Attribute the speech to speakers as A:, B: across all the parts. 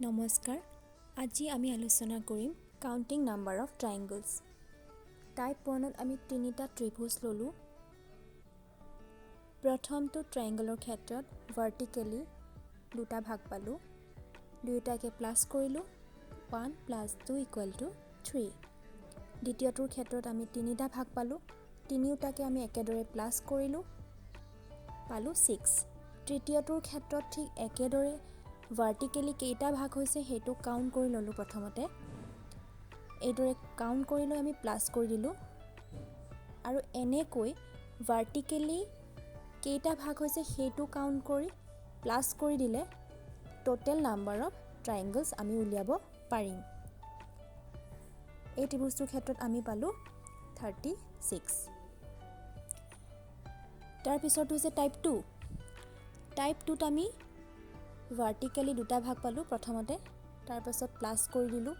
A: নমস্কাৰ, আজি আমি আলোচনা কৰিম কাউণ্টিং নাম্বাৰ অফ ট্ৰাইংগলছ। টাইপ 1ত আমি তিনিটা ত্ৰিভুজ ল'লোঁ। প্ৰথমটো ট্ৰাইংগলৰ ক্ষেত্ৰত ভাৰ্টিকেলি দুটা ভাগ পালোঁ, দুয়োটাকে প্লাছ কৰিলোঁ, 1 + 2 = 3। দ্বিতীয়টোৰ ক্ষেত্ৰত আমি তিনিটা ভাগ পালোঁ, তিনিওটাকে আমি একেদৰে প্লাছ কৰিলোঁ, পালোঁ 6। তৃতীয়টোৰ ক্ষেত্ৰত ঠিক একেদৰে ভাৰ্টিকেলি কেইটা ভাগ হৈছে সেইটো কাউণ্ট কৰি ল'লোঁ। প্ৰথমতে এইদৰে কাউণ্ট কৰি লৈ আমি প্লাছ কৰি দিলোঁ আৰু এনেকৈ ভাৰ্টিকেলি কেইটা ভাগ হৈছে সেইটো কাউণ্ট কৰি প্লাছ কৰি দিলে টোটেল নাম্বাৰ অফ ট্ৰাইংগলছ আমি উলিয়াব পাৰিম। এই ত্ৰিভুজটোৰ ক্ষেত্ৰত আমি পালোঁ 36। তাৰপিছত হৈছে টাইপ 2। টাইপ 2ত আমি ভাৰ্টিকেলি দুটা ভাগ পালোঁ প্ৰথমতে, তাৰপাছত প্লাছ কৰি দিলোঁ।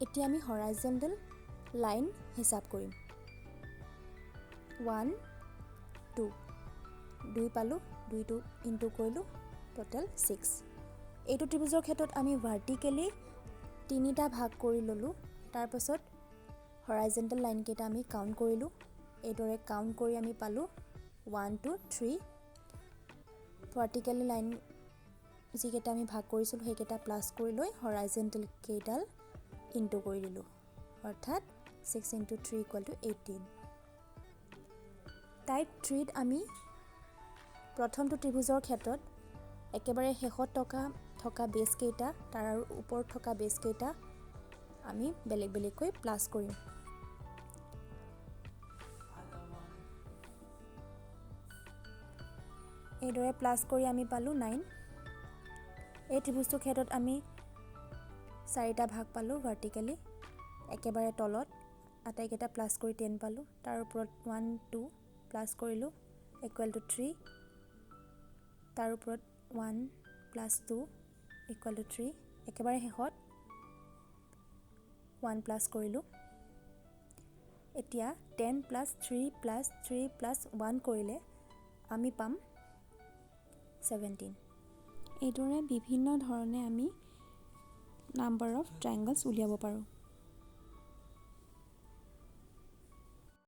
A: এতিয়া আমি হৰাইজণ্টেল লাইন হিচাপ কৰিম। 1 2 2 পালোঁ, 2টো ইনটু কৰিলোঁ, টোটেল 6। এইটো ত্ৰিভুজৰ ক্ষেত্ৰত আমি ভাৰ্টিকেলি তিনিটা ভাগ কৰি ল'লোঁ, তাৰপাছত হৰাইজণ্টেল লাইনকেইটা আমি কাউণ্ট কৰিলোঁ। এইদৰে কাউণ্ট কৰি আমি পালোঁ 1 2 3। ভাৰ্টিকেলি লাইন যিকেইটা আমি ভাগ কৰিছিলোঁ সেইকেইটা প্লাছ কৰি লৈ হৰাইজণ্টেল কেইডাল ইনটু কৰি দিলোঁ, অৰ্থাৎ 6 × 3 = 18। টাইপ 3ত আমি প্ৰথমটো ত্ৰিভুজৰ ক্ষেত্ৰত একেবাৰে শেষত থকা বেছ কেইটা তাৰ আৰু ওপৰত থকা বেছ কেইটা আমি বেলেগ বেলেগকৈ প্লাছ কৰিম। এইদৰে প্লাছ কৰি আমি পালোঁ 9। এই ত্ৰিভুজটোৰ ক্ষেত্ৰত আমি চাৰিটা ভাগ পালোঁ ভাৰ্টিকেলি, একেবাৰে তলত আটাইকেইটা প্লাছ কৰি 10 পালোঁ, তাৰ ওপৰত 1 2 প্লাছ কৰিলোঁ = 3, তাৰ ওপৰত 1 + 2 = 3, একেবাৰে শেষত 1 প্লাছ কৰিলোঁ। এতিয়া 10 + 3 + 3 + 1 কৰিলে আমি পাম 17। এইদৰে বিভিন্ন ধৰণে আমি নাম্বাৰ অফ ট্ৰাইংগলছ উলিয়াব পাৰোঁ।